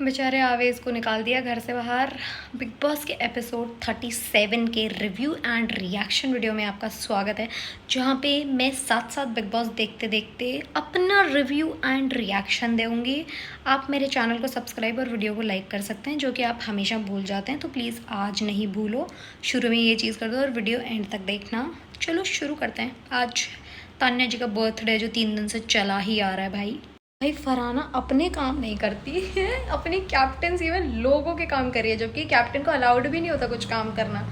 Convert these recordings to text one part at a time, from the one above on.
बेचारे आवेश को निकाल दिया घर से बाहर। बिग बॉस के एपिसोड 37 के रिव्यू एंड रिएक्शन वीडियो में आपका स्वागत है, जहां पे मैं साथ साथ बिग बॉस देखते देखते अपना रिव्यू एंड रिएक्शन दूंगी। आप मेरे चैनल को सब्सक्राइब और वीडियो को लाइक कर सकते हैं, जो कि आप हमेशा भूल जाते हैं, तो प्लीज़ आज नहीं भूलो, शुरू में ये चीज़ कर दो और वीडियो एंड तक देखना। चलो शुरू करते हैं। आज तान्या जी का बर्थडे जो 3 दिन से चला ही आ रहा है। भाई फरहाना अपने काम नहीं करती है, अपनी कैप्टनसी में लोगों के काम कर रही है, जबकि कैप्टन को अलाउड भी नहीं होता कुछ काम करना।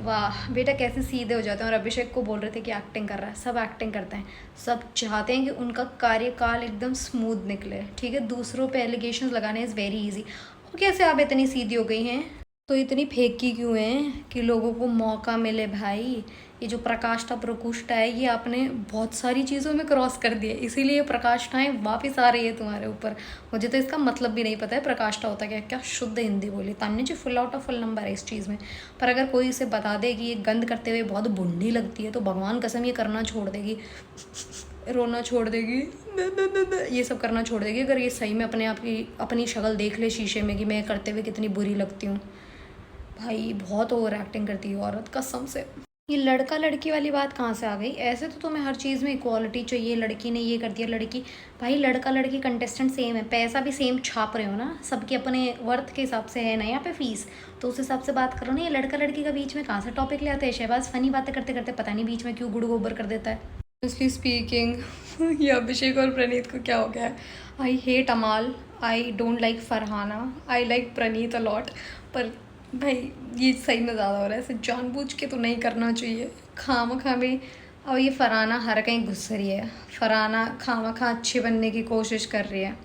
वाह बेटा, कैसे सीधे हो जाते हैं। और अभिषेक को बोल रहे थे कि एक्टिंग कर रहा है, सब एक्टिंग करते हैं, सब चाहते हैं कि उनका कार्यकाल एकदम स्मूथ निकले। ठीक है, दूसरों पे एलिगेशंस लगाने इज़ वेरी इजी। और कैसे आप इतनी सीधी हो गई हैं, तो इतनी फेंकी क्यों हैं कि लोगों को मौका मिले। भाई ये जो प्रकाष्ठा प्रकोष्ठा है, ये आपने बहुत सारी चीज़ों में क्रॉस कर दिया, इसीलिए प्रकाष्ठाएं वापस आ रही है तुम्हारे ऊपर। मुझे तो इसका मतलब भी नहीं पता है प्रकाष्ठा होता क्या। क्या शुद्ध हिंदी बोली Tanya ji, full out of full number है इस चीज़ में। पर अगर कोई इसे बता दे कि ये गंद करते हुए बहुत बुढ़ी लगती है, तो भगवान कसम ये करना छोड़ देगी, रोना छोड़ देगी, ये सब करना छोड़ देगी, अगर ये सही में अपने आप की अपनी शक्ल देख ले शीशे में कि मैं करते हुए कितनी बुरी लगती हूँ। भाई बहुत ओवर एक्टिंग करती है औरत, कसम से। ये लड़का लड़की वाली बात कहाँ से आ गई? ऐसे तो तुम्हें हर चीज़ में इक्वालिटी चाहिए, लड़की ने ये कर दिया, लड़की। भाई लड़का लड़की कंटेस्टेंट सेम है, पैसा भी सेम छाप रहे हो ना, सबके अपने वर्थ के हिसाब से है ना यहाँ पे फीस, तो उस हिसाब से बात करो ना। ये लड़का लड़की का बीच में कहाँ से टॉपिक ले आते हैं? शहबाज फनी बातें करते करते पता नहीं बीच में क्यों गुड़ गोबर कर देता है। ऑनेस्टली स्पीकिंग ये अभिषेक और प्रणीत को क्या हो गया है। I hate Amaal, I don't like Farhana, I like Praneet a lot. पर भाई ये सही में ज़्यादा हो रहा है, ऐसे जानबूझ के तो नहीं करना चाहिए, खामखा में। अब ये फरहाना हर कहीं घुस रही है, फरहाना खामखा अच्छी बनने की कोशिश कर रही है।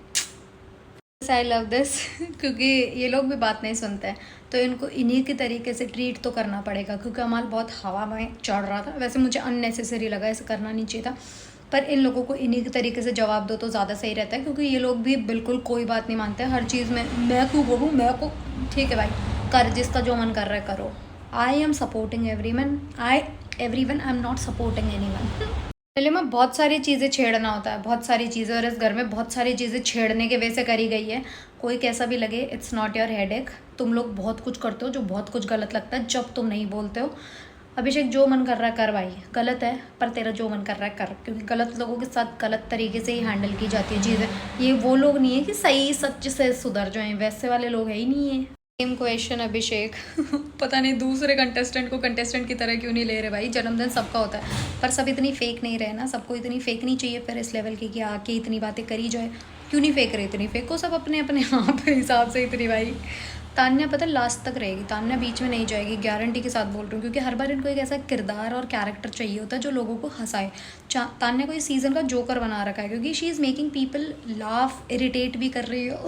आई लव दिस क्योंकि ये लोग भी बात नहीं सुनते हैं, तो इनको इन्हीं के तरीके से ट्रीट तो करना पड़ेगा, क्योंकि अमाल बहुत हवा में चढ़ रहा था। वैसे मुझे अननेसेसरी लगा, ऐसे करना नहीं चाहिए था, पर इन लोगों को इन्हीं के तरीके से जवाब दो तो ज़्यादा सही रहता है, क्योंकि ये लोग भी बिल्कुल कोई बात नहीं मानते हर चीज़ में। मैं क्यों बोलूँ, मैं को ठीक है भाई, कर जिसका जो मन कर रहा है करो। I am supporting everyone, I am not supporting anyone. पहले में बहुत सारी चीज़ें छेड़ना होता है, बहुत सारी चीज़ें, और इस घर में बहुत सारी चीज़ें छेड़ने के वजह से करी गई है। कोई कैसा भी लगे, इट्स नॉट योर हेडेक। तुम लोग बहुत कुछ करते हो जो बहुत कुछ गलत लगता है जब तुम नहीं बोलते हो। अभिषेक जो मन कर रहा है कर भाई, गलत है पर तेरा जो मन कर रहा है कर, क्योंकि गलत लोगों के साथ गलत तरीके से ही हैंडल की जाती है चीज़ें। ये वो लोग नहीं है कि सही सच से सुधर जाएं, वैसे वाले लोग है ही नहीं है। सेम क्वेश्चन अभिषेक पता नहीं दूसरे कंटेस्टेंट को कंटेस्टेंट की तरह क्यों नहीं ले रहे। भाई जन्मदिन सबका होता है, पर सब इतनी फेक नहीं रहे ना, सबको इतनी फेक नहीं चाहिए फिर इस लेवल की कि आके इतनी बातें करी जाए। क्यों नहीं फेक रहे, इतनी फेक को सब अपने अपने आप हिसाब से इतनी। भाई तान्या पता लास्ट तक रहेगी, तान्या बीच में नहीं जाएगी, गारंटी के साथ बोल रही हूँ, क्योंकि हर बार इनको एक ऐसा किरदार और कैरेक्टर चाहिए होता है जो लोगों को हंसाए। तान्या को इस सीज़न का जोकर बना रखा है, क्योंकि she is making people laugh, irritate भी कर रही है,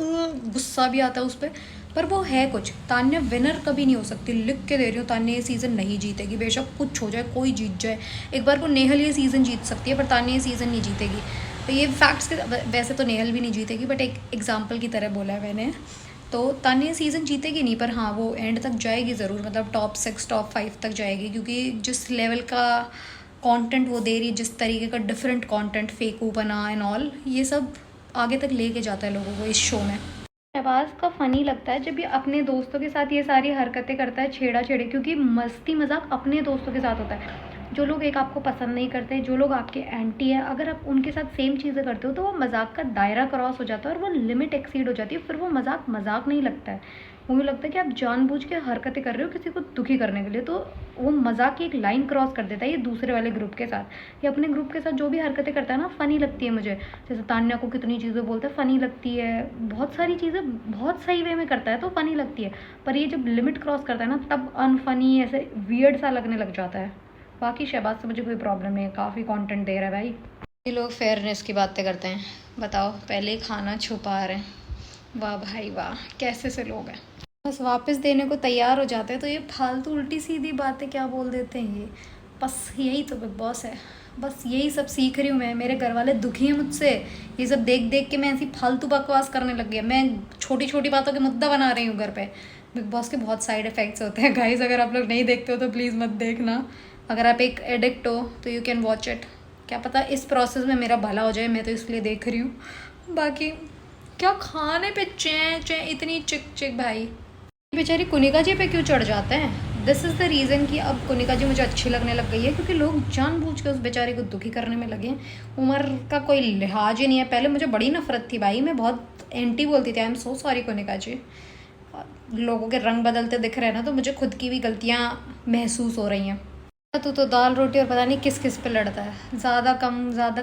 गुस्सा भी आता है उस पर वो है कुछ। तान्या विनर कभी नहीं हो सकती, लिख के दे रही हूँ, तान्या ये सीज़न नहीं जीतेगी, बेशक कुछ हो जाए, कोई जीत जाए। एक बार को नेहल ये सीज़न जीत सकती है, पर तान्या ये सीज़न नहीं जीतेगी। तो ये फैक्ट्स के, वैसे तो नेहल भी नहीं जीतेगी, बट एक एग्जाम्पल की तरह बोला है मैंने। तो तान्या सीज़न जीतेगी नहीं, पर हाँ वो एंड तक जाएगी ज़रूर, मतलब टॉप 6 टॉप 5 तक जाएगी, क्योंकि जिस लेवल का कंटेंट वो दे रही है, जिस तरीके का डिफरेंट कंटेंट, फेकू बना एंड ऑल, ये सब आगे तक लेके जाता है लोगों को इस शो में। शहबाज का फ़नी लगता है जब ये अपने दोस्तों के साथ ये सारी हरकतें करता है, छेड़ा छेड़ी, क्योंकि मस्ती मजाक अपने दोस्तों के साथ होता है। जो लोग एक आपको पसंद नहीं करते, जो लोग आपके एंटी है, अगर आप उनके साथ सेम चीज़ें करते हो तो वो मजाक का दायरा क्रॉस हो जाता है और वो लिमिट एक्सीड हो जाती है, फिर वो मजाक मजाक नहीं लगता है। मुझे लगता है कि आप जानबूझ के हरकतें कर रहे हो किसी को दुखी करने के लिए, तो वो मजाक की एक लाइन क्रॉस कर देता है ये दूसरे वाले ग्रुप के साथ। ये अपने ग्रुप के साथ जो भी हरकतें करता है ना, फ़नी लगती है मुझे। जैसे तान्या को कितनी चीज़ें बोलता है, फ़नी लगती है, बहुत सारी चीज़ें बहुत सही वे में करता है तो फ़नी लगती है, पर ये जब लिमिट क्रॉस करता है ना, तब अनफनी, ऐसे वियर्ड सा लगने लग जाता है। बाकी शहबाज से मुझे कोई प्रॉब्लम नहीं है, काफ़ी कंटेंट दे रहा है भाई। ये लोग फेयरनेस की बातें करते हैं, बताओ पहले ही खाना छुपा रहे हैं। वाह भाई वाह, कैसे से लोग हैं, बस वापस देने को तैयार हो जाते हैं, तो ये फालतू उल्टी सीधी बातें क्या बोल देते हैं ये। बस यही तो बिग बॉस है, बस यही सब सीख रही हूँ मैं। मेरे घर वाले दुखी हैं मुझसे, ये सब देख देख के मैं ऐसी फालतू बकवास करने लग गई। मैं छोटी छोटी बातों के मुद्दा बना रही हूँ घर पे। बिग बॉस के बहुत साइड इफ़ेक्ट्स होते हैं गाइस, अगर आप लोग नहीं देखते हो तो प्लीज़ मत देखना। अगर आप एक एडिक्ट हो तो यू कैन वॉच इट, क्या पता इस प्रोसेस में मेरा भला हो जाए, मैं तो इसलिए देख रही हूँ। बाकी क्या खाने पे चैं चैं इतनी चिक चिक भाई। बेचारी कुनिका जी पे क्यों चढ़ जाते हैं? दिस इज़ द रीज़न कि अब कुनिका जी मुझे अच्छी लगने लग गई है, क्योंकि लोग जानबूझ के उस बेचारी को दुखी करने में लगे हैं। उम्र का कोई लिहाज ही नहीं है। पहले मुझे बड़ी नफरत थी भाई, मैं बहुत एंटी बोलती थी। I am so sorry Kunika ji. लोगों के रंग बदलते दिख रहे हैं ना, तो मुझे खुद की भी गलतियाँ महसूस हो रही हैं। तू तो दाल रोटी और पता नहीं किस किस पे लड़ता है। ज़्यादा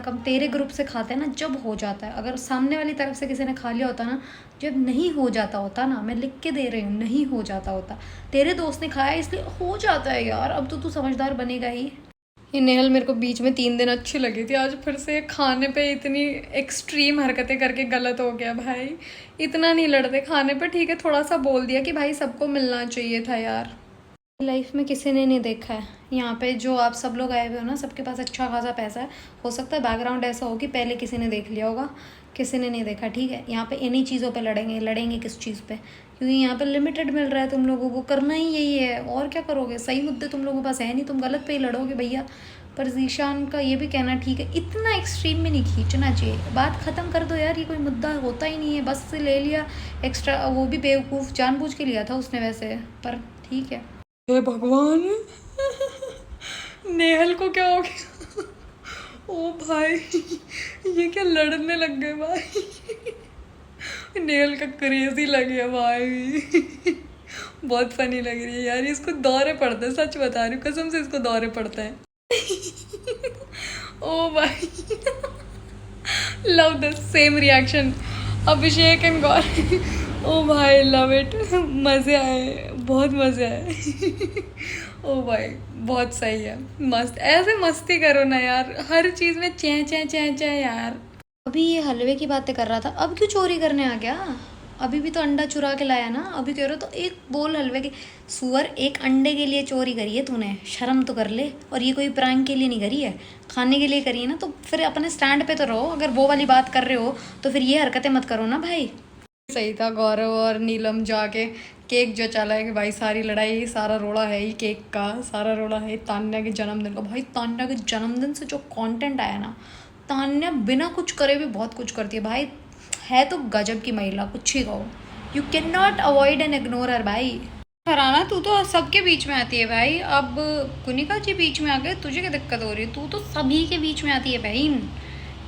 कम तेरे ग्रुप से खाते हैं ना, जब हो जाता है। अगर सामने वाली तरफ से किसी ने खा लिया होता ना, जब नहीं हो जाता होता ना, मैं लिख के दे रही हूँ, नहीं हो जाता होता। तेरे दोस्त ने खाया इसलिए हो जाता है यार। अब तो तू समझदार बनेगा ही। ये नेहल मेरे को बीच में 3 दिन अच्छी लगी थी, आज फिर से खाने पे इतनी एक्सट्रीम हरकतें करके गलत हो गया भाई। इतना नहीं लड़ते खाने पे, ठीक है थोड़ा सा बोल दिया कि भाई सबको मिलना चाहिए था यार। लाइफ में किसी ने नहीं देखा है यहाँ पे, जो आप सब लोग आए हुए हो ना, सबके पास अच्छा खासा पैसा है। हो सकता है बैकग्राउंड ऐसा हो कि पहले किसी ने देख लिया होगा, किसी ने नहीं देखा। ठीक है, यहाँ पे इन्हीं चीज़ों पे लड़ेंगे किस चीज़ पे? क्योंकि यहाँ पे लिमिटेड मिल रहा है तुम लोगों को, करना ही यही है। और क्या करोगे? सही मुद्दे तुम लोगों के पास है नहीं, तुम गलत पे ही लड़ोगे भैया। पर जीशान का ये भी कहना ठीक है, इतना एक्सट्रीम में नहीं खींचना चाहिए। बात ख़त्म कर दो यार, ये कोई मुद्दा होता ही नहीं है। बस से ले लिया एक्स्ट्रा, वो भी बेवकूफ़ जानबूझ के लिया था उसने वैसे, पर ठीक है। हे भगवान, नेहल को क्या हो गया? ओ भाई, ये क्या लड़ने लग गए भाई। नेहल का क्रेजी लग गया भाई। बहुत फनी लग रही है यार। इसको दौरे पड़ते हैं, सच बता रही हूँ, कसम से इसको दौरे पड़ते हैं। ओ भाई, love the same reaction Abhishek and Gaur. ओ भाई लव इट, मज़े आए, बहुत मज़े आए। ओ भाई बहुत सही है, मस्त। ऐसे मस्ती करो ना यार, हर चीज़ में चैं चैं चैं चैं यार। अभी ये हलवे की बातें कर रहा था, अब क्यों चोरी करने आ गया? अभी भी तो अंडा चुरा के लाया ना। अभी कह रहे हो तो एक बोल हलवे के। सुअर, एक अंडे के लिए चोरी करी है तूने, शर्म तो कर ले। और ये कोई प्रैंक के लिए नहीं करी है, खाने के लिए करी है ना। तो फिर अपने स्टैंड पे तो रहो। अगर वो वाली बात कर रहे हो तो फिर ये हरकतें मत करो ना भाई। सही था, गौरव और नीलम जाके केक जो चला है कि भाई सारी लड़ाई, सारा रोड़ा है ही केक का, सारा रोड़ा है तान्या के जन्मदिन का। भाई तान्या के जन्मदिन से जो कंटेंट आया ना, तान्या बिना कुछ करे भी बहुत कुछ करती है भाई। है तो गजब की महिला, कुछ ही कहो। You can not avoid and ignore her भाई। फरहाना तू तो सबके बीच में आती है भाई, अब कुनिका जी बीच में आ गए, तुझे क्या दिक्कत हो रही है? तू तो सभी के बीच में आती है बहन।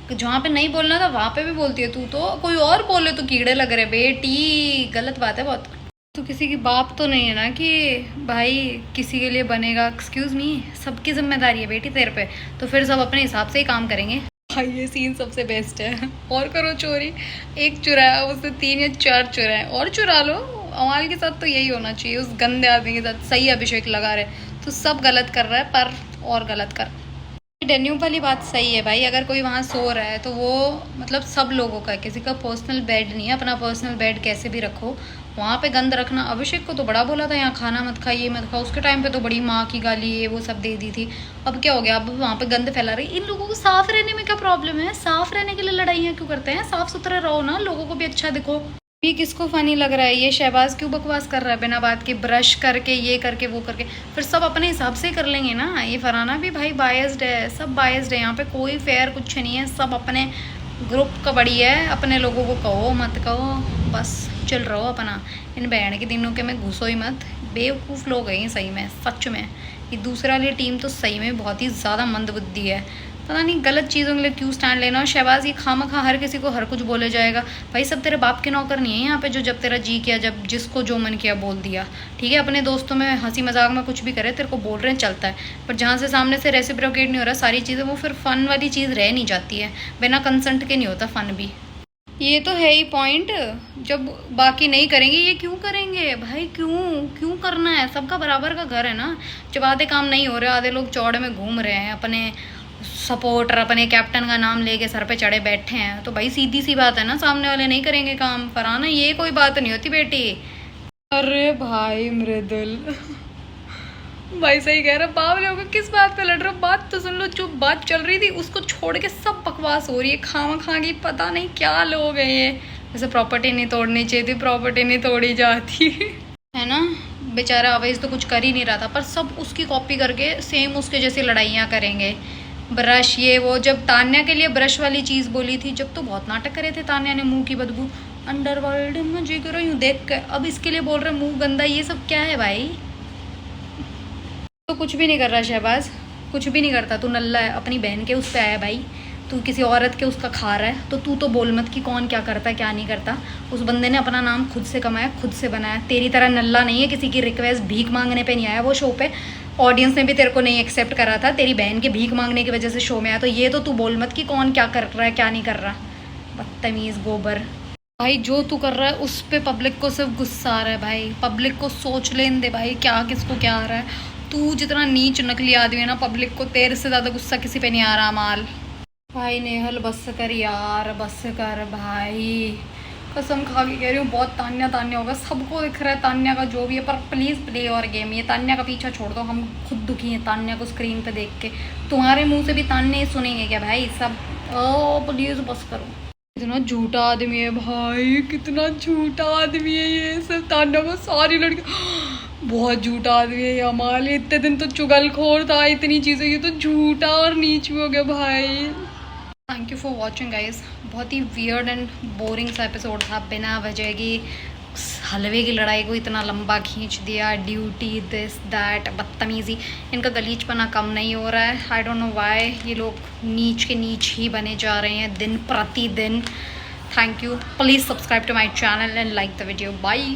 जहाँ पे नहीं बोलना था वहाँ पे भी बोलती है तू तो। कोई और बोले तो कीड़े लग रहे बेटी, गलत बात है बहुत। तो किसी की बाप तो नहीं है ना कि भाई किसी के लिए बनेगा। एक्सक्यूज़ मी, सबकी जिम्मेदारी है बेटी तेरे पे, तो फिर सब अपने हिसाब से ही काम करेंगे भाई। ये सीन सबसे बेस्ट है। और करो चोरी, एक चुराया उससे 3 या 4 चुराए, और चुरा लो। अमाल के साथ तो यही होना चाहिए, उस गंदे आदमी के साथ। सही अभिषेक लगा रहे तो सब गलत कर रहा है, पर और गलत कर। डेन्यू वाली बात सही है भाई, अगर कोई वहाँ सो रहा है तो वो मतलब सब लोगों का है, किसी का पर्सनल बेड नहीं है। अपना पर्सनल बेड कैसे भी रखो, वहाँ पे गंद रखना। अभिषेक को तो बड़ा बोला था यहाँ खाना मत खाइए मत खाओ, उसके टाइम पे तो बड़ी माँ की गाली ये वो सब दे दी थी। अब क्या हो गया? अब वहाँ पे गंद फैला रही। इन लोगों को साफ रहने में क्या प्रॉब्लम है? साफ रहने के लिए लड़ाइयाँ क्यों करते हैं? साफ सुथरे रहो ना, लोगों को भी अच्छा दिखो। ये किसको फनी लग रहा है? ये शहबाज क्यों बकवास कर रहा है बिना बात के, ब्रश करके ये करके वो करके? फिर सब अपने हिसाब से ही कर लेंगे ना। ये फरहाना भी भाई बायस्ड है, सब बायस्ड है यहाँ पे, कोई फेयर कुछ नहीं है। सब अपने ग्रुप का बड़ी है, अपने लोगों को कहो मत कहो, बस चल रहो अपना। इन बहन के दिनों के में घुसो ही मत, बेवकूफ़ लोग हैं सही में, सच में। ये दूसरा वाली टीम तो सही में बहुत ही ज़्यादा मंदबुद्धि है। पता नहीं गलत चीज़ों के लिए क्यों स्टैंड लेना। और शहबाज ये खामखा हर किसी को हर कुछ बोले जाएगा। भाई सब तेरे बाप के नौकर नहीं है यहाँ पे, जो जब तेरा जी किया, जब जिसको जो मन किया बोल दिया। ठीक है, अपने दोस्तों में हंसी मजाक में कुछ भी करे, तेरे को बोल रहे हैं चलता है। पर जहाँ से सामने से रेसिप्रोकेट नहीं हो रहा सारी चीज़ें, वो फिर फ़न वाली चीज़ रह नहीं जाती है। बिना कंसेंट के नहीं होता फ़न भी। ये तो है ही पॉइंट, जब बाकी नहीं करेंगे ये क्यों करेंगे भाई? क्यों करना है? सबका बराबर का घर है ना। जब आधे काम नहीं हो रहे, आधे लोग चौड़े में घूम रहे हैं, अपने सपोर्टर अपने कैप्टन का नाम लेके सर पे चढ़े बैठे हैं, तो भाई सीधी सी बात है ना, सामने वाले नहीं करेंगे काम। फरहाना ये कोई बात नहीं होती बेटी। अरे भाई मृदुल, भाई सही कह रहा। बावले होकर किस बात पे लड़ रहे हो? बात तो सुन लो। जो बात चल रही थी उसको छोड़ के सब बकवास हो रही है, खामा की पता नहीं क्या लोग हैं ये। जैसे प्रॉपर्टी नहीं तोड़नी चाहिए थी, प्रॉपर्टी नहीं तोड़ी जाती है ना। बेचारा अवैस तो कुछ कर ही नहीं रहा था, पर सब उसकी कॉपी करके सेम उसके जैसी लड़ाइयाँ करेंगे। ब्रश ये वो, जब तान्या के लिए ब्रश वाली चीज़ बोली थी, जब तो बहुत नाटक करे थे तान्या ने, मुंह की बदबू। अंडरवर्ल्ड में जी करो यूँ देख के। अब इसके लिए बोल रहे मुंह गंदा, ये सब क्या है भाई? तो कुछ भी नहीं कर रहा शहबाज, कुछ भी नहीं करता। तू नल्ला है, अपनी बहन के उस पे आया भाई। तू किसी औरत के उसका खा रहा है, तो तू तो बोल मत कि कौन क्या करता है क्या नहीं करता। उस बंदे ने अपना नाम खुद से कमाया, खुद से बनाया। तेरी तरह नल्ला नहीं है, किसी की रिक्वेस्ट भीख मांगने पे नहीं आया वो शो पे। ऑडियंस ने भी तेरे को नहीं एक्सेप्ट करा था, तेरी बहन के भीख मांगने की वजह से शो में आया। तो ये तो तू बोल मत कि कौन क्या कर रहा है क्या नहीं कर रहा। बदतमीज़ गोबर। भाई जो तू कर रहा है उस पे पब्लिक को सिर्फ गुस्सा आ रहा है भाई। पब्लिक को सोच लेने दे भाई, क्या किसको क्या आ रहा है। तू जितना नीच नकली आदमी है ना, पब्लिक को तेरे से ज़्यादा गुस्सा किसी पे नहीं आ रहा माल। भाई नेहल बस कर यार, बस कर भाई, कसम खा के कह रही हूँ। बहुत तान्या तान्या होगा, सबको दिख रहा है तान्या का जो भी है। पर प्लीज़ प्ले और गेम, ये तान्या का पीछा छोड़ दो। हम खुद दुखी हैं तान्या को स्क्रीन पे देख के। तुम्हारे मुंह से भी तान्या ही सुनेंगे क्या भाई सब? ओ प्लीज़ बस करो। कितना झूठा आदमी है भाई, कितना झूठा आदमी है ये सब। तान्या को सारी लड़की बहुत झूठा आदमी है अमाल। इतने दिन तो चुगलखोर था, इतनी चीज़ें, ये तो झूठा और नीच भी हो गया भाई। Thank you for watching guys. बहुत ही वियर्ड एंड बोरिंग सा एपिसोड था। बिना वजह की हलवे की लड़ाई को इतना लंबा खींच दिया, ड्यूटी दिस दैट, बदतमीज़ी। इनका गलीचपना कम नहीं हो रहा है। आई डोंट नो व्हाई ये लोग नीच के नीच ही बने जा रहे हैं दिन प्रतिदिन। Thank you, please subscribe to my channel and like the video. Bye.